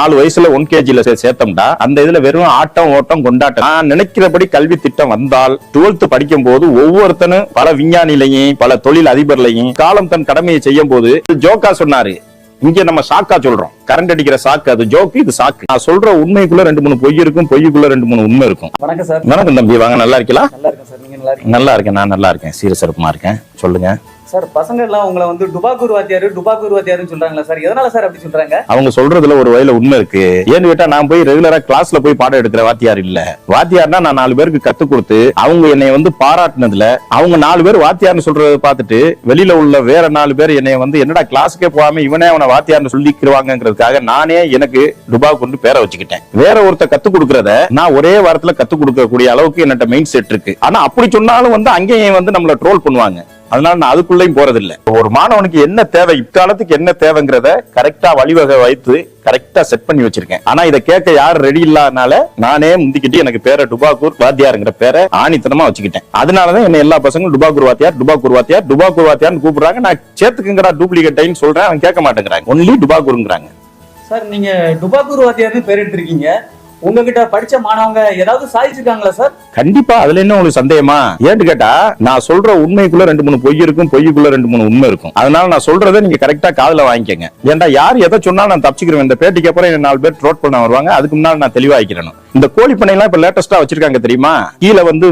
4 வயசுல 1 kg சேர்த்தோம்டா அந்த இதுல வெறும் ஆட்டம் ஓட்டம் கொண்டாட்டம். நான் நினைக்கிறபடி கல்வி திட்டம் வந்தால் 12th படிக்கும் போது ஒவ்வொருத்தனும் பல விஞ்ஞானிலையும் பல தொழில் அதிபர்லையும் காலம் தன் கடமையை செய்யும் போது ஜோக்கா சொன்னாரு. இங்க நம்ம சாக்கா சொல்றோம், கரண்ட் அடிக்கிற சாக்கு, அது ஜோக்கு, இது சாக்கு. நான் சொல்ற உண்மைக்குள்ள 2-3 பொய் இருக்கும், பொய்க்குள்ள 2-3 உண்மை இருக்கும். வணக்கம் சார். வணக்கம் தம்பி, வாங்க. நல்லா இருக்கீங்களா? நல்லா இருக்கேன் சார். நீங்க நல்லா இருக்கீங்க? நல்லா இருக்கேன், நான் நல்லா இருக்கேன், சீரசிறப்புமா இருக்கேன். சொல்லுங்க சார். பசங்க எல்லாம் உங்களை வந்து டுபாக்கூர் வாத்தியாருன்னு சொல்றாங்களா சார்? எதனால சார் அப்படி சொல்றாங்க? அவங்க சொல்றதுல ஒரு வகையில உண்மை இருக்கு. ஏன்னு கேட்டா நான் போய் ரெகுலரா கிளாஸ்ல போய் பாடம் எடுக்கிற வாத்தியார் இல்ல. வாத்தியார்னா நான் 4 பேருக்கு கத்து கொடுத்து அவங்க என்னை வந்து பாராட்டினதுல அவங்க 4 பேர் வாத்தியார்னு சொல்றதை பார்த்துட்டு வெளியில உள்ள வேற 4 பேர் என்னை வந்து என்னடா கிளாஸுக்கே போகாம இவனே அவனை வாத்தியார்னு சொல்லிக்கிறவாங்கிறதுக்காக நானே எனக்கு டுபாக்கூர்னு பேரை வச்சுக்கிட்டேன். வேற ஒருத்த கத்து கொடுக்கறத நான் ஒரே வாரத்துல கத்து கொடுக்கக்கூடிய அளவுக்கு என்னட்ட மைண்ட் செட் இருக்கு. ஆனா அப்படி சொன்னாலும் வந்து அங்கேயும் வந்து நம்மள ட்ரோல் பண்ணுவாங்க. அதனால நான் அதுக்குள்ளேயும் போறதில்லை. ஒரு மாணவனுக்கு என்ன தேவை, இக்காலத்துக்கு என்ன தேவைங்கிறத கரெக்டா வழிவகை வைத்து கரெக்டா செட் பண்ணி வச்சிருக்கேன். ஆனா இதை கேட்க யாரும் ரெடி இல்லாதனால நானே முந்திக்கிட்டு எனக்கு பேரை டுபாக்கூர் வாத்தியாருங்கிற பேரை ஆணித்தனமா வச்சுக்கிட்டேன். அதனாலதான் என்ன எல்லா பசங்களும் டுபாக்கூர் வாத்தியார்னு கூப்பிடுறாங்க. நான் சேர்த்துக்குங்கடா டூப்ளிகேட்டைன்னு சொல்றேன், அவன் கேட்க மாட்டேங்கிறாங்க. ஒன்லி டுபாக்கூருங்கிறாங்க. சார், நீங்க டுபாக்கூர் வாத்தியார்னு பேர் எடுத்திருக்கீங்க. உங்ககிட்ட படிச்ச மாணவங்க ஏதாவது சாதிச்சிருக்காங்களா சார்? கண்டிப்பா. அதுல என்ன உங்களுக்கு சந்தேகமா? ஏன்னு கேட்டா நான் சொல்ற உண்மைக்குள்ள 2-3 பொய் இருக்கும், பொய்க்குள்ள 2-3 உண்மை இருக்கும். அதனால நான் சொல்றதை நீங்க கரெக்டா காதுல வாங்கிக்கங்க. ஏன்டா யார் எதை சொன்னாலும் நான் தப்பிச்சுக்கிறேன். இந்த பேட்டிக்கு அப்புறம் 4 பேர் ட்ரோட் பண்ண வருவாங்க. அதுக்கு முன்னாடி நான் தெளிவாக்கிறேன். இந்த கோழி பண்ணை எல்லாம் இப்ப லேட்டஸ்டா வச்சிருக்காங்க தெரியுமா? கீழே வந்து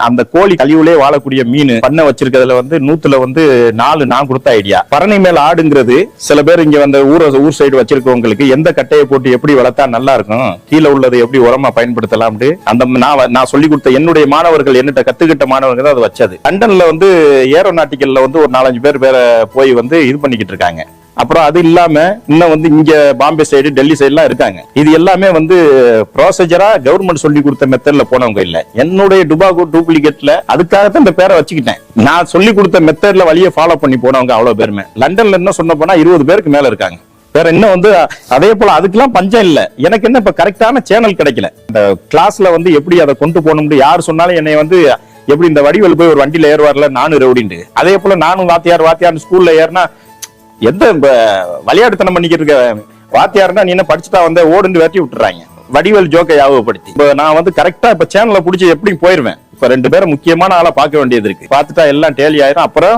அந்த கோழி கழிவுலே வாழக்கூடிய மீன் பண்ணை வச்சிருக்கிறதுல வந்து 100ல வந்து 4 நான் கொடுத்த ஐடியா. பரணி மேல ஆடுங்கிறது சில பேர் இங்க வந்து ஊர் சைடு வச்சிருக்கவங்களுக்கு எந்த கட்டையை போட்டு எப்படி வளர்த்தா நல்லா இருக்கும், கீழே உள்ளதை எப்படி உரமா பயன்படுத்தலாம், அந்த நான் சொல்லி கொடுத்த என்னுடைய மாணவர்கள் என்னட்ட கத்துக்கிட்ட மாணவர்கள் தான் அது வச்சது. லண்டன்ல வந்து ஏரோநாட்டிக்கல்ல வந்து ஒரு 4-5 பேர் போய் வந்து இது பண்ணிக்கிட்டு இருக்காங்க. அப்புறம் அது இல்லாம இன்னும் வந்து இங்க பாம்பே சைடு டெல்லி சைடு எல்லாம் இருக்காங்க. இது எல்லாமே வந்து ப்ரோசீஜரா கவர்மெண்ட் சொல்லி கொடுத்த மெத்தட்ல போனவங்க இல்ல. என்னுடைய டுபாக்கூர் டூப்ளிகேட்ல அதுக்காகத்தான் இந்த பேரை வச்சுக்கிட்டேன். நான் சொல்லி கொடுத்த மெத்தட்ல வழியை ஃபாலோ பண்ணி போனவங்க அவ்வளவு பேருமே. லண்டன்ல என்ன சொன்ன போனா 20 பேருக்கு மேல இருக்காங்க. வேற என்ன வந்து அதே போல அதுக்கெல்லாம் பஞ்சம் இல்ல. எனக்கு என்ன இப்ப கரெக்டான சேனல் கிடைக்கல. இந்த கிளாஸ்ல வந்து எப்படி அதை கொண்டு போகணும்னு யார் சொன்னாலும் என்னை வந்து எப்படி இந்த வடிவேல் போய் ஒரு வண்டியில ஏறுவார்ல நானு ரவுடின்ட்டு, அதே போல நானும் வாத்தியார் ஸ்கூல்ல ஏறினா எந்த விளையாட்டுத்தனம் பண்ணிக்கிட்டு இருக்க வாத்தியார்னா நீ என்ன படிச்சுட்டா வந்து ஓடுன்னு வெட்டி விட்டுறாங்க. வடிவேல் ஜோக்கை ஞாபகப்படுத்தி இப்ப நான் வந்து கரெக்டா இப்ப சேனல்ல புடிச்சு எப்படி போயிருவேன். இப்ப 2 பேரும் முக்கியமான ஆளா பார்க்க வேண்டியது இருக்கு. பார்த்துட்டா எல்லாம் டேலி ஆயிரும். அப்புறம்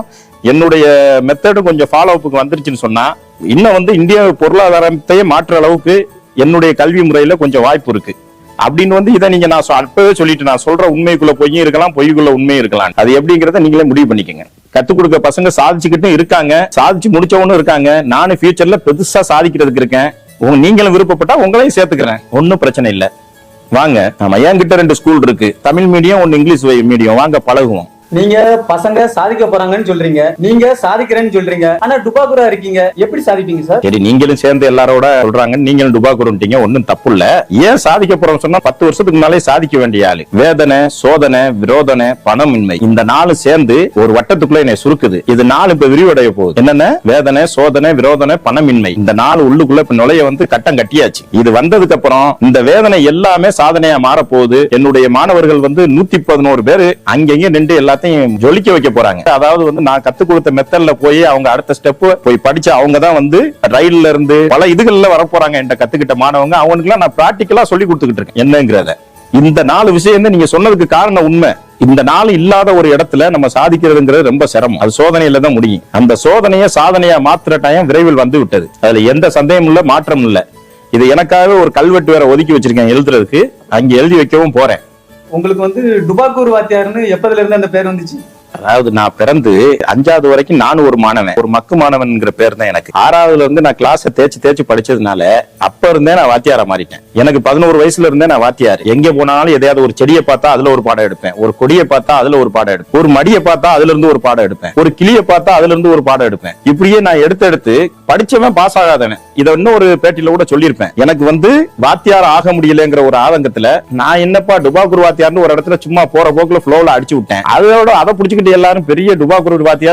என்னுடைய மெத்தடும் கொஞ்சம் ஃபாலோ அப்புக்கு வந்துருச்சுன்னு சொன்னா இன்னும் வந்து இந்திய பொருளாதாரத்தையே மாற்ற அளவுக்கு என்னுடைய கல்வி முறையில கொஞ்சம் வாய்ப்பு இருக்கு. அப்படின்னு வந்து இதை நீங்க நான் அப்பவே சொல்லிட்டு நான் சொல்ற உண்மைக்குள்ள பொய்யும் இருக்கலாம், பொய்க்குள்ள உண்மையும் இருக்கலாம். அது எப்படிங்கறத நீங்களே முடிவு பண்ணிக்கங்க. கத்துக் கொடுக்க பசங்க சாதிச்சுக்கிட்டும் இருக்காங்க, சாதிச்சு முடிச்சவனும் இருக்காங்க. நானும் ஃபியூச்சர்ல பெருசா சாதிக்கிறதுக்கு இருக்கேன். நீங்களும் விருப்பப்பட்டா உங்களையும் சேர்த்துக்கிறேன், ஒன்னும் பிரச்சனை இல்ல. வாங்க, நம்ம என்கிட்ட 2 ஸ்கூல் இருக்கு, தமிழ் மீடியம், 1 இங்கிலீஷ் மீடியம். வாங்க பழகுவோம். நீங்க பசங்க சாதிக்க போறாங்கன்னு சொல்றீங்க, நீங்க சாதிக்கிறேன்னு சொல்றீங்க. ஆனா டுபாக்கூரா இருக்கீங்க, எப்படி சாதிப்பீங்க சார்? சரி, நீங்களும் சேர்ந்து எல்லாரோட சொல்றாங்க, நீங்களும் டுபாக்கூருன்ட்டீங்க, ஒன்னும் தப்பு இல்ல. ஏன் சாதிக்க போறோம் சொன்னா 10 வருஷத்துக்கு முன்னாலே சாதிக்க வேண்டிய ஆளு. வேதனை, சோதனை, விரோதனை, பணமின்மை, இந்த 4 சேர்ந்து ஒரு வட்டத்துக்குள்ள என்னை சுருக்குது. இது 4 இப்ப விரிவடைய போகுது. என்னென்ன? வேதனை, சோதனை, விரோதனை, பணமின்மை. இந்த 4 உள்ளுக்குள்ள இப்ப நுழைய வந்து கட்டம் கட்டியாச்சு. இது வந்ததுக்கு அப்புறம் இந்த வேதனை எல்லாமே சாதனையா மாற போகுது. என்னுடைய மாணவர்கள் வந்து 111 பேரு அங்கங்க நின்று எல்லாத்தையும் ஜொலிக்க வைக்க போறாங்க. அதாவது வந்து நான் கத்து கொடுத்த மெத்தட்ல போய் அவங்க அடுத்த ஸ்டெப் போய் படிச்சு அவங்க தான் வந்து ரயில்ல இருந்து பல இதுகள்ல வர போறாங்க. என்கிட்ட கத்துக்கிட்ட மாணவங்க அவங்களுக்கு எல்லாம் நான் பிராக்டிகலா சொல்லி கொடுத்துக்கிட்டு இருக்கேன். என்னங்கிறத இந்த 4 விஷயம் நீங்க சொன்னதுக்கு காரணம் உண்மை. இந்த 4 இல்லாத ஒரு இடத்துல நம்ம சாதிக்கிறதுங்கிறது ரொம்ப சிரமம். அது சோதனையில தான் முடியும். அந்த சோதனையை சாதனையா மாத்திர டைம் விரைவில் வந்து விட்டது. அதுல எந்த சந்தேகமும் இல்ல, மாற்றம் இல்ல. இது எனக்காகவே ஒரு கல்வெட்டு வேற ஒதுக்கி வச்சிருக்கேன் எழுதுறதுக்கு. அங்க எழுதி வைக்கவும் போறேன். உங்களுக்கு வந்து டுபாக்கூர் வாத்தியார்னு எப்பதுல இருந்து அந்த பேர் வந்துச்சு? அதாவது நான் பிறந்து 5வது வரைக்கும் நானும் ஒரு மாணவன், ஒரு மக்கு மாணவன்ங்கிற பேர் தான் எனக்கு. 6வதுல இருந்து நான் கிளாஸை தேய்ச்சி படிச்சதுனால அப்ப இருந்தே நான் வாத்தியாரா மாறிட்டேன். எனக்கு 11 வயசுல இருந்தே நான் வாத்தியார். எங்க போனாலும் எதையாவது ஒரு செடியை பார்த்தா அதுல ஒரு பாடம் எடுப்பேன், ஒரு கொடியை பார்த்தா அதுல ஒரு பாடம் எடுப்பேன், ஒரு மடியை பார்த்தா அதுல இருந்து ஒரு பாடம் எடுப்பேன், ஒரு கிளியை பார்த்தா அதுல இருந்து ஒரு பாடம் எடுப்பேன். இப்படியே நான் எடுத்து படிச்சவன் பாஸ் ஆகாதவன். இதை இன்னொரு பேட்டியில கூட சொல்லியிருப்பேன். எனக்கு வந்து வாத்தியார் ஆக முடியலங்கிற ஒரு ஆதங்கத்துல நான் என்னப்பா டுபாக்கூர் வாத்தியார்னு ஒரு இடத்துல சும்மா போற போக்குல ஃப்ளோல அடிச்சு விட்டேன். அதோட அதை புடிச்சுக்கிட்டு வச்சுக்கிட்டு எல்லாரும் பெரிய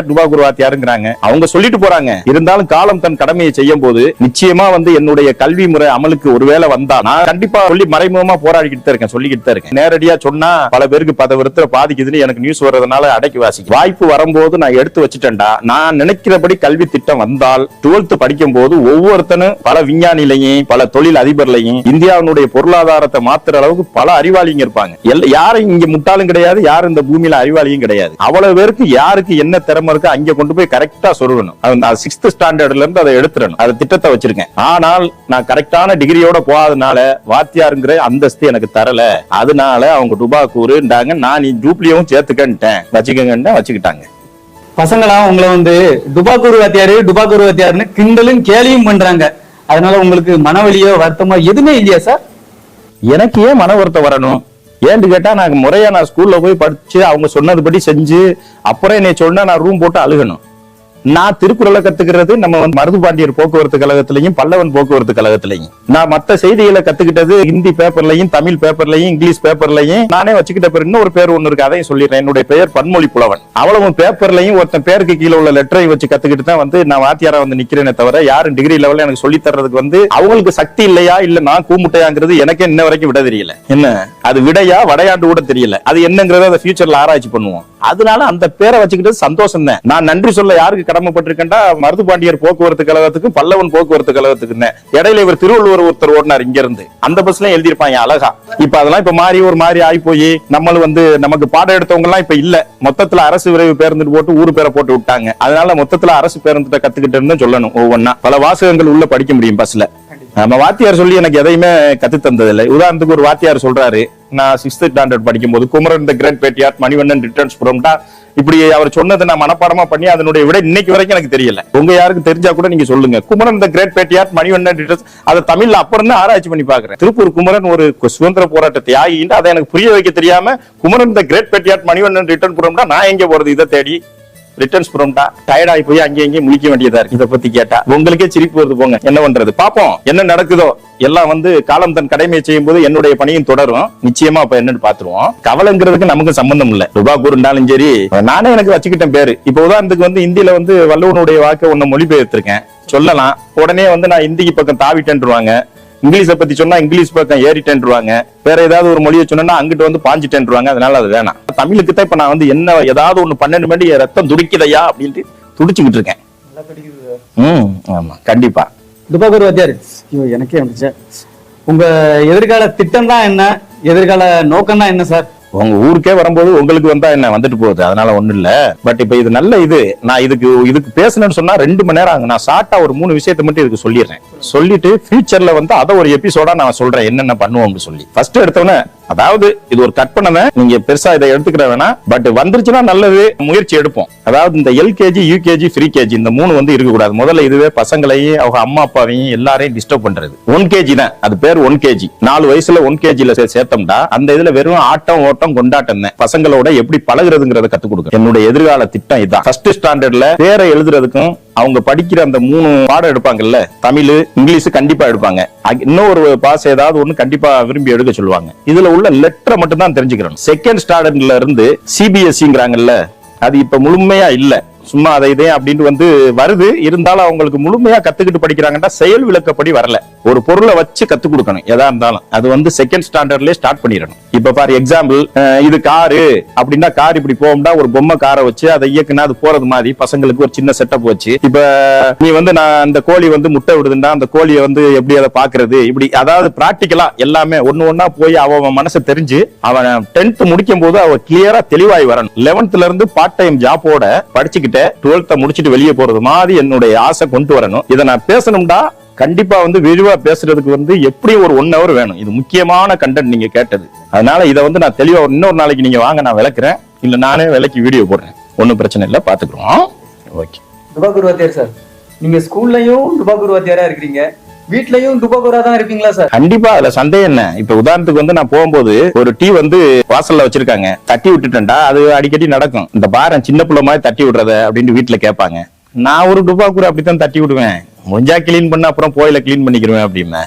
டுபாக்குரு வாத்தியாருங்கிறாங்க. அவங்க சொல்லிட்டு போறாங்க. இருந்தாலும் காலம் தன் கடமையை செய்யும் போது நிச்சயமா வந்து என்னுடைய கல்வி முறை அமலுக்கு ஒருவேளை வந்தா நான் கண்டிப்பா சொல்லி மறைமுகமா போராடிக்கிட்டு தான் இருக்கேன், சொல்லிக்கிட்டு தான் இருக்கேன். நேரடியா சொன்னா பல பேருக்கு பதவிரத்துல பாதிக்குதுன்னு எனக்கு நியூஸ் வர்றதுனால அடக்கி வாசிக்கும். வாய்ப்பு வரும்போது நான் எடுத்து வச்சுட்டேன்டா. நான் நினைக்கிறபடி கல்வி திட்டம் வந்தால் 12th படிக்கும் போது ஒவ்வொருத்தனும் பல விஞ்ஞானிலையும் பல தொழில் அதிபர்லையும் இந்தியாவினுடைய பொருளாதாரத்தை மாத்துற அளவுக்கு பல அறிவாளிங்க இருப்பாங்க. யாரும் இங்க முட்டாளும் கிடையாது, யாரும் இந்த பூமியில அறிவாளியும் கிடையாது. அவ்வளவு பேருக்கு யாருக்கு என்ன திறமை இருக்கு அங்க கொண்டு போய் கரெக்டா சொல்லணும். 6th ஸ்டாண்டர்ட்ல இருந்து அதை எடுத்துறணும். அதை திட்டத்தை வச்சிருக்கேன். ஆனால் நான் கரெக்டான டிகிரியோட போகாதனால வாத்தியாருங்கிற அந்தஸ்து எனக்கு தரல. அதனால அவங்க டுபாக்கூருண்டாங்க. நான் நீ டூப்ளியும் சேர்த்துக்கிட்டேன், வச்சுக்கிட்டாங்க. பசங்களா உங்களை வந்து டுபாக்கூரு வாத்தியாருன்னு கிண்டலும் கேலியும் பண்றாங்க. அதனால உங்களுக்கு மனவலியோ வருத்தமோ எதுவுமே இல்லையா சார்? எனக்கு ஏன் மன வருத்தம் வரணும்? ஏன்னு கேட்டா நான் முறையா நான் ஸ்கூல்ல போய் படிச்சு அவங்க சொன்னதுபடி செஞ்சு அப்புறம் என்னை சொன்னா நான் ரூம் போட்டு அழுகணும். நான் திருக்குறளை கத்துக்கிறது நம்ம வந்து மருதுபாண்டியர் போக்குவரத்து கழகத்திலையும் பல்லவன் போக்குவரத்து கழகத்திலையும். நான் மத்த செய்திகளை கத்துக்கிட்டது ஹிந்தி பேப்பர்லையும் தமிழ் பேப்பர்லையும் இங்கிலீஷ் பேப்பர்லையும். நானே வச்சுக்கிட்ட பேர் இன்னொரு பேர் ஒண்ணு இருக்கு, அதையும் சொல்லிடுறேன். என்னுடைய பெயர் பன்மொழி புலவன். அவ்வளவு பேப்பர்லையும் ஒருத்தன் பேருக்கு கீழே உள்ள லெட்டரை வச்சு கத்துக்கிட்டு தான் வந்து நான் வாத்தியாரா வந்து நிக்கிறேனே தவிர யாரும் டிகிரி லெவல்ல எனக்கு சொல்லி தர்றதுக்கு வந்து அவங்களுக்கு சக்தி இல்லையா இல்ல நான் கூமுட்டையாங்கிறது எனக்கே இன்ன வரைக்கும் விட தெரியல. என்ன அது விடையா வடையாண்டு கூட தெரியல. அது என்னங்கறத அதை ஃபியூச்சர்ல ஆராய்ச்சி பண்ணுவோம். அதனால அந்த பேரை வச்சுக்கிட்டு சந்தோஷம் தான். நான் நன்றி சொல்ல யாருக்கு கடமைப்பட்டிருக்கேன்டா? மருதுபாண்டியர் போக்குவரத்து கழகத்துக்கும் பல்லவன் போக்குவரத்து கழகத்துக்கு. இடையில இவர் திருவள்ளுவர் ஒருத்தர் ஓடினார் இங்க இருந்து, அந்த பஸ்ல எழுதியிருப்பாங்க அழகா. இப்ப அதெல்லாம் இப்ப மாறி ஒரு மாதிரி ஆகி போய் நம்மளும் வந்து நமக்கு பாடம் எடுத்தவங்க எல்லாம் இப்ப இல்ல. மொத்தத்துல அரசு விரைவு பேருந்து போட்டு ஊரு பேரை போட்டு விட்டாங்க. அதனால மொத்தத்துல அரசு பேருந்துட்ட கத்துக்கிட்டு சொல்லணும். ஒவ்வொன்னா பல வாசகங்கள் உள்ள படிக்க முடியும் பஸ்ல. நம்ம வாத்தியார் சொல்லி எனக்கு எதையுமே கத்து தந்தது இல்லை. உதாரணத்துக்கு ஒரு வாத்தியார் சொல்றாரு, நான் 6th ஸ்டாண்டர்ட் படிக்கும் போது குமரன் தி கிரேட் பேட்ரியாட் மணிவண்ணன் ரிட்டர்ன்ஸ் ஃப்ரம்டா இப்படி அவர் சொன்னதை நான் மனப்பாடமா பண்ணி அதனுடைய விட இன்னைக்கு வரைக்கும் எனக்கு தெரியல. உங்க யாருக்கு தெரிஞ்சா கூட நீங்க சொல்லுங்க. குமரன் தி கிரேட் பேட்ரியாட் மணிவண்ணன் ரிட்டர்ன்ஸ் அதை தமிழ்ல அப்புறம் தான் ஆராய்ச்சி பண்ணி பாக்குறேன். திருப்பூர் குமரன் ஒரு சுதந்திர போராட்ட தியாகின்னு அதை எனக்கு புரிய வைக்க தெரியாம குமரன் தி கிரேட் பேட்ரியாட் மணிவண்ணன் ரிட்டர்ன் ஃப்ரம்டா நான் எங்க போறது? இதை தேடி ரிட்டர்ன்ஸ் ஃப்ரம்டா டயர்டாகி போய் அங்கேயும் முழிக்க வேண்டியதா இருக்கு. இதை பத்தி கேட்டா உங்களுக்கே சிரிப்பு வருது. போங்க, என்ன பண்றது பாப்போம், என்ன நடக்குதோ. எல்லாம் வந்து காலம் தன் கடமையை செய்யும் போது என்னுடைய பணியும் தொடரும். நிச்சயமா அப்ப என்னன்னு பாத்துருவோம். கவலைங்கிறதுக்கு நமக்கு சம்பந்தம் இல்ல. டுபாக்கூருண்டாலும் சரி, நானே எனக்கு வச்சுக்கிட்டேன் பேரு. இப்ப உதாரணத்துக்கு வந்து இந்தியில வந்து வள்ளுவனுடைய வாக்க ஒண்ணு மொழிபெயர்த்திருக்கேன் சொல்லலாம். உடனே வந்து நான் இந்திக்கு பக்கம் தாவிட்டேன்ருவாங்க. இங்கிலீஷை பத்தி சொன்னா இங்கிலீஷ் பக்கம் ஏறிட்டேன்ருவாங்க. வேற ஏதாவது ஒரு மொழியை சொன்னா அங்கிட்டு வந்து பாஞ்சிட்டேன்ருவாங்க. அதனால அது வேணாம். தமிழுக்கு தான் இப்ப நான் வந்து என்ன ஏதாவது ஒண்ணு 12 மணி ரத்தம் துடிக்குதையா அப்படின்ட்டு துடிச்சுக்கிட்டு இருக்கேன். ஆமா கண்டிப்பா. டுபாக்கூரு வாத்தியார், எனக்கே வந்துச்சு. உங்க எதிர்கால திட்டம் தான் என்ன? எதிர்கால நோக்கம் தான் என்ன சார்? உங்க ஊருக்கே வரும்போது உங்களுக்கு வந்தா என்ன வந்துட்டு போகுது, அதனால ஒண்ணு இல்ல. பட் இப்ப இது நல்ல இது. நான் இதுக்கு பேசணும்னு சொன்னா 2 மணி நேரம் ஆகும். நான் ஷார்ட்டா ஒரு 3 விஷயத்தை மட்டும் இதுக்கு சொல்லிடுறேன். சொல்லிட்டு ஃபியூச்சர்ல வந்து அதை ஒரு எபிசோடா நான் சொல்றேன் என்னென்ன பண்ணுவோம்னு சொல்லி. ஃபர்ஸ்ட் எடுத்தவன அதாவது இது ஒரு கற்பனை, நீங்க பெருசா இதை எடுத்துக்கிற வேணாம். பட் வந்துருச்சுன்னா நல்லது, முயற்சி எடுப்போம். அதாவது இந்த LKG UKG ஃப்ரீ கேஜி இந்த 3 வந்து இருக்க கூடாது. முதல்ல இதுவே பசங்களையும் அவங்க அம்மா அப்பாவையும் எல்லாரையும் டிஸ்டர்ப் பண்றது. 1 kg தான், அது பேர் 1 kg. 4 வயசுல 1 kgல சேர்த்தோம்டா அந்த இதுல வெறும் ஆட்டம் ஓட்டம் கொண்டாட்டம் தான். பசங்களோட எப்படி பழகுறதுங்கிறத கத்து கொடுக்கும். என்னுடைய எதிர்கால திட்டம் இதான். 1st ஸ்டாண்டர்ட்ல பேரை எழுதுறதுக்கும் அவங்க படிக்கிற அந்த 3 பாடம் எடுப்பாங்கல்ல, தமிழ் இங்கிலீஷ் கண்டிப்பா எடுப்பாங்க. இன்னொரு பாஸ் ஏதாவது ஒண்ணு கண்டிப்பா விரும்பி எடுக்க சொல்லுவாங்க. இதுல உள்ள லெட்டரை மட்டும் தான் தெரிஞ்சுக்கிறோம். 2nd ஸ்டாண்டர்ட்ல இருந்து CBSEங்கிறாங்கல்ல, அது இப்ப முழுமையா இல்ல, சும்மா அதை இதே அப்படின்னு வந்து வருது. இருந்தாலும் அவங்களுக்கு முழுமையா கத்துக்கிட்டு படிக்கிறாங்கன்னா செயல் விளக்கப்படி வரல. ஒரு பொருளை வச்சு கத்து கொடுக்கணும் எதா இருந்தாலும். அது வந்து 2nd ஸ்டாண்டர்ட்லயே ஸ்டார்ட் பண்ணிடணும். இப்ப பாரு எக்ஸாம்பிள், இது காரு அப்படின்னா கார் இப்படி போகும்னா ஒரு பொம்மை காரை வச்சு அதை இயக்குனா அது போறது மாதிரி பசங்களுக்கு ஒரு சின்ன செட்டப் வச்சு, இப்ப நீ வந்து நான் அந்த கோழி வந்து முட்டை விடுதுன்னா அந்த கோழியை வந்து எப்படி அதை பாக்குறது, இப்படி அதாவது பிராக்டிக்கலா எல்லாமே ஒண்ணு ஒன்னா போய் அவன் மனசை தெரிஞ்சு அவன் 10th முடிக்கும் போது அவன் கிளியரா தெளிவாய் வரணும். 11th இருந்து பார்ட் டைம் ஜாப்போட படிச்சுக்கிட்டு 12th முடிச்சுட்டு வெளியே போறது மாதிரி என்னுடைய ஆசை கொண்டு வரணும். இதை நான் பேசணும்டா கண்டிப்பா வந்து விரிவா பேசுறதுக்கு வந்து எப்படியும் ஒரு 1 hour வேணும். இது முக்கியமான கண்டென்ட் நீங்க கேட்டது. அதனால இதை வந்து நான் தெளிவா இன்னொரு நாளைக்கு நீங்க வாங்க, நான் விளக்குறேன். இல்ல நானே விளக்கி வீடியோ போடுறேன். ஒன்னும் பிரச்சனை இல்ல, பாத்துக்கிறோம். ஓகே. டுபாக்கூரு வாத்தியார் சார், நீங்க ஸ்கூல்லயும் டுபாக்கூரு வாத்தியாரா இருக்கீங்க, வீட்லயும் டுபாக்கூரா தான் இருப்பீங்களா சார்? கண்டிப்பா, அதுல சந்தேகம் என்ன. இப்ப உதாரணத்துக்கு வந்து நான் போகும்போது ஒரு டீ வந்து வாசல்ல வச்சிருக்காங்க, தட்டி விட்டுட்டேன்டா. அது அடிக்கடி நடக்கும். இந்த பாரம் சின்ன பிள்ளை மாதிரி தட்டி விடுறத அப்படின்னு வீட்டுல கேட்பாங்க. நான் ஒரு டுபாக்கூர் அப்படித்தான் தட்டி விடுவேன். முடிஞ்சா கிளீன் பண்ண அப்புறம் போயில கிளீன் பண்ணிக்கிறேன் அப்படின்னு.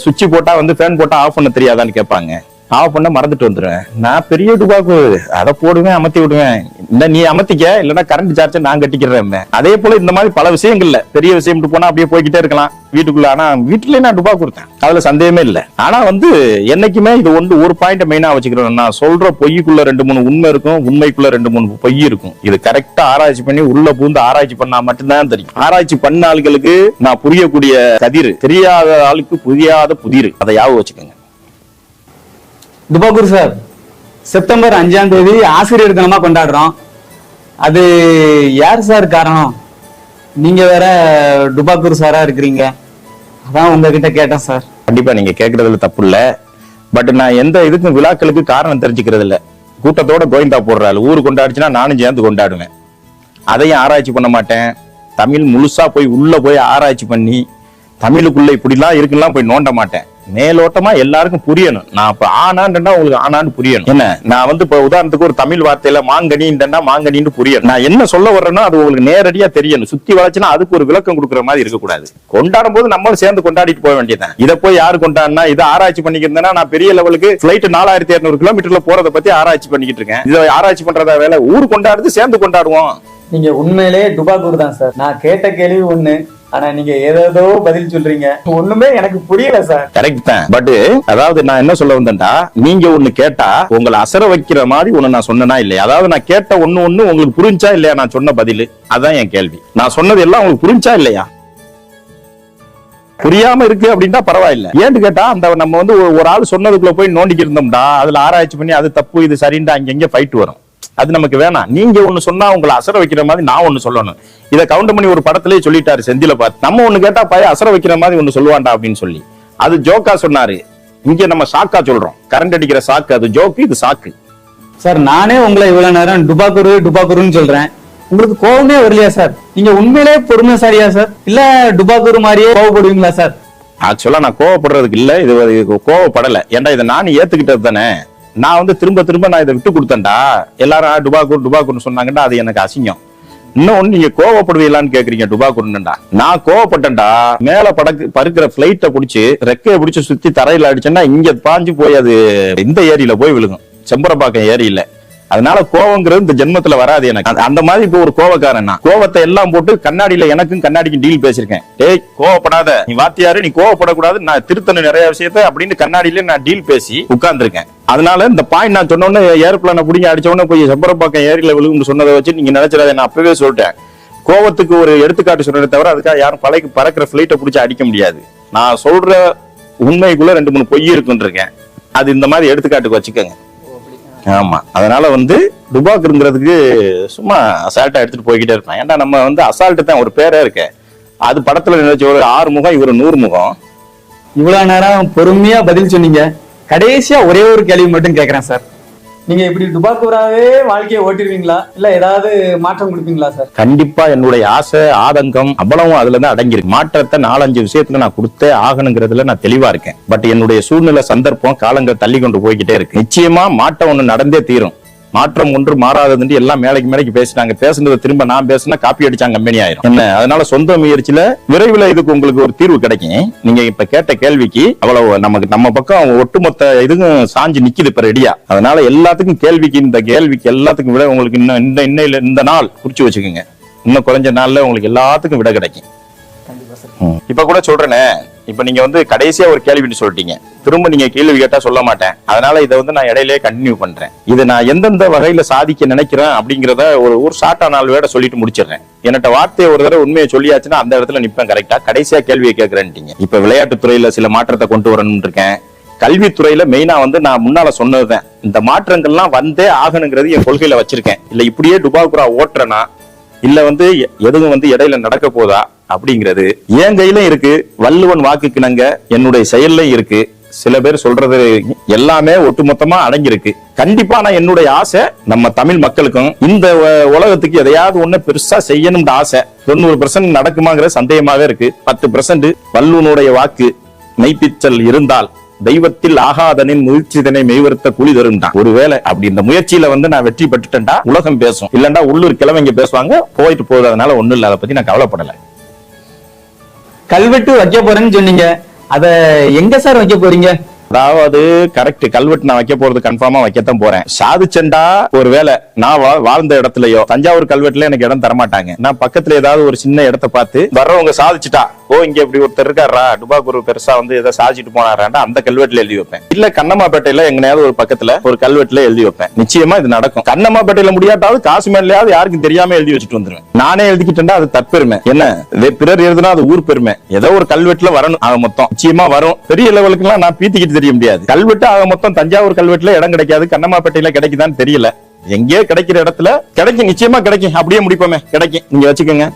சுவிட்ச் போட்டா வந்து ஃபேன் போட்டா ஆஃப் பண்ண தெரியாதான்னு கேட்பாங்க. ஆஃப் பண்ண மறந்துட்டு வந்துடுவேன். நான் பெரிய டுபாக்கு அதை போடுவேன், அமர்த்தி விடுவேன். இந்த நீ அமர்த்திக்க, இல்லைன்னா கரண்ட் சார்ஜ் நான் கட்டிக்கிறேன். அதே போல இந்த மாதிரி பல விஷயங்கள்ல பெரிய விஷயம் போனா அப்படியே போய்கிட்டே இருக்கலாம் வீட்டுக்குள்ள. ஆனா வீட்டுல நான் டுபாக்கு கொடுத்தேன், அதுல சந்தேகமே இல்லை. ஆனா வந்து என்னைக்குமே இது ஒரு பாயிண்ட் மெயினா வச்சுக்கிறேன். நான் சொல்ற பொய்க்குள்ள 2-3 உண்மை இருக்கும், உண்மைக்குள்ள 2-3 பொய் இருக்கும். இது கரெக்டா ஆராய்ச்சி பண்ணி உள்ள பூந்து ஆராய்ச்சி பண்ணா மட்டும்தான் தெரியும். ஆராய்ச்சி பண்ண ஆளுகளுக்கு நான் புரியக்கூடிய கதிர், தெரியாத ஆளுக்கு புரியாத புதிர். அதை ஞாபகம் வச்சுக்கோங்க. துபாக்கூர் சார், செப்டம்பர் 5ஆம் தேதி ஆசிரியர் தினமா கொண்டாடுறோம். அது யார் சார் காரணம்? நீங்க வேற துபாக்கூர் சாரா இருக்கிறீங்க, அதான் உங்ககிட்ட கேட்டேன் சார். கண்டிப்பா நீங்க கேட்கறதுல தப்பு இல்ல. பட் நான் எந்த இதுக்கும் விழாக்களுக்கு காரணம் தெரிஞ்சுக்கிறது இல்ல. கூட்டத்தோட கோயந்தா போடுறாள், ஊரு கொண்டாடுச்சுன்னா நானும் சேர்ந்து கொண்டாடுவேன். அதையும் ஆராய்ச்சி பண்ண மாட்டேன். தமிழ் முழுசா போய் உள்ள போய் ஆராய்ச்சி பண்ணி தமிழுக்குள்ள இப்படிலாம் இருக்குலாம் போய் நோண்ட மாட்டேன். மேலோட்டமா எல்லாருக்கும் புரியணும். நான் இப்ப ஆனான்டா உங்களுக்கு ஆனான்னு புரியணும். என்ன நான் வந்து இப்ப உதாரணத்துக்கு ஒரு தமிழ் வார்த்தையில மாங்கனின்றா மாங்கனின்னு புரியணும். நான் என்ன சொல்ல வர்றேன்னா அது உங்களுக்கு நேரடியா தெரியணும். சுத்தி வளைச்சுன்னா அதுக்கு ஒரு விளக்கம் கொடுக்குற மாதிரி இருக்கக்கூடாது. கொண்டாடும் போது நம்மளும் சேர்ந்து கொண்டாடிட்டு போக வேண்டியதான். இதை போய் யாரு கொண்டாடினா இதை ஆராய்ச்சி பண்ணிக்கிறதுனா நான் பெரிய லெவலுக்கு பிளைட் 4200 கிலோமீட்டர்ல போறதை பத்தி ஆராய்ச்சி பண்ணிக்கிட்டு இருக்கேன். இதை ஆராய்ச்சி பண்றதா வேலை? ஊர் கொண்டாடுறது சேர்ந்து கொண்டாடுவோம். நீங்க உண்மையிலே துபாக்கூர் தான் சார். நான் கேட்ட கேள்வி ஒண்ணு, ஆனா நீங்க ஏதோ பதில் சொல்றீங்க. ஒண்ணுமே எனக்கு புரியல சார். கரெக்ட் தான். பட் அதாவது நான் என்ன சொல்ல வந்தேன்டா, நீங்க ஒண்ணு கேட்டா உங்களை அசர வைக்கிற மாதிரி ஒண்ணு நான் சொன்னனா இல்லையா? அதாவது நான் கேட்ட ஒண்ணு உங்களுக்கு புரிஞ்சா இல்லையா நான் சொன்ன பதில்? அதான் என் கேள்வி. நான் சொன்னது எல்லாம் உங்களுக்கு புரிஞ்சா இல்லையா? புரியாம இருக்கு அப்படின்னா பரவாயில்ல. ஏன்னு கேட்டா அந்த நம்ம வந்து ஒரு ஆள் சொன்னதுக்குள்ள போய் நோண்டிக்கு இருந்தோம்டா, அதுல ஆராய்ச்சி பண்ணி அது தப்பு இது சரின்னு அங்கங்க ஃபைட் வரும். அது நமக்கு வேணாம். நீங்க ஒண்ணு சொன்னா உங்களை அசர வைக்கிற மாதிரி நான் ஒண்ணு சொல்லணும். இதை கவுண்ட் பண்ணி ஒரு படத்திலேயே சொல்லிட்டாரு செந்தில பார்த்து. நம்ம ஒண்ணு கேட்டா பையன் அசர வைக்கிற மாதிரி ஒண்ணு சொல்லுவான்டா அப்படின்னு சொல்லி அது ஜோக்கா சொன்னாரு. இங்க நம்ம சாக்கா சொல்றோம். கரண்ட் அடிக்கிற சாக்கு அது ஜோக்கு, இது சாக்கு. சார் நானே உங்களை இவ்வளவு நேரம் டுபாக்கூர்னு சொல்றேன், உங்களுக்கு கோபமே வரலையா சார்? நீங்க உண்மையிலே பொறுமைசாலியா சார், இல்ல டுபாக்கூர் மாதிரியே கோவப்படுவீங்களா சார்? ஆக்சுவலா நான் கோவப்படுறதுக்கு இல்ல, இது கோவப்படல. ஏன்டா இதை நான் ஏத்துக்கிட்டது தானே. நான் வந்து திரும்ப நான் இதை விட்டு கொடுத்தேன்டா. எல்லாரும் டுபாக்கூர்னு சொன்னாங்கடா, அது எனக்கு அசிங்கம். இன்னொன்னு நீங்க கோவப்படுவீங்களான்னு கேக்குறீங்க. டுபாக்கூர்னுடா நான் கோவப்பட்டேன்டா. மேல பறக்கிற பிளைட்டை பிடிச்சு ரெக்கையை பிடிச்சு சுத்தி தரையில அடிச்சேன்னா இங்க பாஞ்சு போய் அது இந்த ஏரியில போய் விழுகும், செம்பரப்பாக்கம் ஏரியில. அதனால கோவங்கிறது இந்த ஜென்மத்துல வராது எனக்கு. அந்த மாதிரி இப்போ ஒரு கோவக்காரன் நான் கோவத்தை எல்லாம் போட்டு கண்ணாடியில எனக்கும் கண்ணாடிக்கும் டீல் பேசிருக்கேன். ஏய் கோவப்படாத, நீ வாத்தியாரு, நீ கோவப்படக்கூடாது, நான் திருத்தணும் நிறைய விஷயத்த அப்படின்னு கண்ணாடியில நான் டீல் பேசி உட்கார்ந்துருக்கேன். அதனால இந்த பாயிண்ட் நான் சொன்ன உடனே ஏரோப்ளான பிடிங்க அடிச்ச உடனே போய் செம்பரப்பாக்கம் ஏரியில விழுகும்னு சொன்னதை வச்சு நீங்க நினைச்சிடாத. நான் அப்பவே சொல்லிட்டேன், கோவத்துக்கு ஒரு எடுத்துக்காட்டு சொல்றதை தவிர அதுக்காக யாரும் பறக்கிற பிளைட்டை பிடிச்சி அடிக்க முடியாது. நான் சொல்ற உண்மைக்குள்ள 2-3 பொய் இருக்குன்னு இருக்கேன். அது இந்த மாதிரி எடுத்துக்காட்டுக்கு வச்சுக்கோங்க. ஆமா, அதனால வந்து டுபாக்குங்கிறதுக்கு சும்மா அசால்ட்டா எடுத்துட்டு போய்கிட்டே இருப்பேன். ஏன்னா நம்ம வந்து அசால்ட்டு தான் ஒரு பேரே இருக்கு. அது படத்துல நினைச்ச ஒரு 6 முகம், இவர் 100 முகம். இவ்வளவு நேரம் பொறுமையா பதில் சொன்னீங்க. கடைசியா ஒரே ஒரு கேள்வி மட்டும் கேக்குறேன் சார். நீங்க இப்படி டுபாக்கூராவே வாழ்க்கையை ஓட்டிடுவீங்களா, இல்ல ஏதாவது மாற்றம் கொடுப்பீங்களா சார்? கண்டிப்பா என்னுடைய ஆசை ஆதங்கம் அவ்வளவும் அதுலதான் அடங்கியிருக்கு. மாற்றத்தை 4-5 விஷயத்துல நான் கொடுத்தே ஆகணுங்கிறதுல நான் தெளிவா இருக்கேன். பட் என்னுடைய சூழ்நிலை சந்தர்ப்பம் காலங்கள் தள்ளி கொண்டு போய்கிட்டே இருக்கு. நிச்சயமா மாற்றம் ஒண்ணு நடந்தே தீரும். மாற்றம் ஒன்று மாறாதது எல்லாம் மேலைக்கு பேசினாங்க. பேசுனதை திரும்ப நான் பேசினா காப்பி அடிச்சாங்க கம்பெனி ஆயிரும் என்ன. அதனால சொந்த முயற்சியில விரைவில் இதுக்கு உங்களுக்கு ஒரு தீர்வு கிடைக்கும். நீங்க இப்ப கேட்ட கேள்விக்கு அவ்வளவு நம்ம பக்கம் ஒட்டுமொத்த இதுவும் சாஞ்சு நிக்குது இப்ப ரெடியா. அதனால எல்லாத்துக்கும் இந்த கேள்விக்கு எல்லாத்துக்கும் விட உங்களுக்கு இன்னும் இந்த நாள் குறிச்சு வச்சுக்கோங்க. இன்னும் குறைஞ்ச நாள்ல உங்களுக்கு எல்லாத்துக்கும் விட கிடைக்கும். இப்ப கூட சொல்றேனே, இப்ப நீங்க வந்து கடைசியா ஒரு கேள்வி சொல்லிட்டீங்க, திரும்ப நீங்க கேள்வி கேட்டா சொல்ல மாட்டேன். அதனால இதை வந்து நான் இடையிலேயே கண்டினியூ பண்றேன். இதை நான் எந்தெந்த வகையில சாதிக்க நினைக்கிறேன் அப்படிங்கறத ஒரு ஷார்ட்டா 4 வேட சொல்லிட்டு முடிச்சிடுறேன். என்கிட்ட வார்த்தையை ஒரு தடவை உண்மையை சொல்லியாச்சுன்னா அந்த இடத்துல நிப்பேன் கரெக்டா. கடைசியா கேள்வியை கேட்கறேன்ட்டீங்க. இப்ப விளையாட்டுத்துறையில சில மாற்றத்தை கொண்டு வரணும்னு இருக்கேன். கல்வித்துறையில மெயினா வந்து நான் முன்னால சொன்னதுதான், இந்த மாற்றங்கள்லாம் வந்தே ஆகணுங்கிறது என் கொள்கையில வச்சிருக்கேன். இல்ல இப்படியே டுபாக்குரா ஓட்டுறனா, இல்ல வந்து எதுவும் வந்து இடையில நடக்க போதா அப்படிங்கிறது என் கையிலும் இருக்கு. வள்ளுவன் வாக்குக்கிணங்க என்னுடைய செயல்லையும் இருக்கு. சில பேர் சொல்றது எல்லாமே ஒட்டுமொத்தமா அடங்கியிருக்கு. கண்டிப்பா நான் என்னுடைய ஆசை நம்ம தமிழ் மக்களுக்கும் இந்த உலகத்துக்கு எதையாவது ஒண்ணு பெருசா செய்யணும்னு ஆசை. 90% நடக்குமாங்கிற சந்தேகமாவே இருக்கு. 10% வள்ளுவனுடைய வாக்கு மெய்ப்பிச்சல் இருந்தால் தெய்வத்தில் ஆகாதனின் முயற்சிதனை மெய்வருத்த கூலி தரும்தான். ஒருவேளை அப்படி இந்த முயற்சியில வந்து நான் வெற்றி பெற்றுட்டேன்டா உலகம் பேசும், இல்லண்டா உள்ளூர் கிழமைங்க பேசுவாங்க, போயிட்டு போகுது. அதனால ஒண்ணும் இல்ல, அதை பத்தி நான் கவலைப்படல. கல்வெட்டு வைக்க போறேன்னு சொன்னீங்க, அத எங்க சார் வைக்க போறீங்க? அதாவது கரெக்ட், கல்வெட்டு நான் வைக்க போறது கன்ஃபார்மா வைக்கத்தான் போறேன். சாதிச்சண்டா ஒரு வேலை நான் வாழ்ந்த இடத்துலயோ தஞ்சாவூர் கல்வெட்டுல எனக்கு இடம் தரமாட்டாங்க. நான் பக்கத்துல ஏதாவது ஒரு சின்ன இடத்தை பார்த்து வர்றவங்க சாதிச்சுட்டா, ஓ இங்க இப்படி ஒருத்தர் இருக்காரா, டுபாக்கூர் பெருசா வந்து ஏதோ சாதிச்சுட்டு போனாராண்டா அந்த கல்வெட்டுல எழுதி வைப்பேன். இல்ல கண்ணம்மாப்பேட்டையில எங்கனையாவது ஒரு பக்கத்துல ஒரு கல்வெட்டுல எழுதி வைப்பேன். நிச்சயமா இது நடக்கும். கண்ணம்மாப்பேட்டையில முடியாட்டாவது காசுமேலையாவது யாருக்கும் தெரியாம எழுதி வச்சுட்டு வந்துருவேன். நானே எழுதிக்கிட்டேன்டா அது தற்பெருமை. என்ன பிறர் எழுதுனா அது ஊர் பெருமை. ஏதோ ஒரு கல்வெட்டுல வரணும். ஆக மொத்தம் நிச்சயமா வரும். பெரிய லெவலுக்கு எல்லாம் நான் பீத்திக்கிட்டு தெரிய முடியாது. கல்வெட்டு ஆக மொத்தம் தஞ்சாவூர் கல்வெட்டுல இடம் கிடைக்காது, கண்ணம்மாப்பேட்டையில கிடைக்குதான்னு தெரியல. எங்கேயோ கிடைக்கிற இடத்துல கிடைக்கும், நிச்சயமா கிடைக்கும். அப்படியே முடிப்போமே, கிடைக்கும். நீங்க வச்சுக்கோங்க.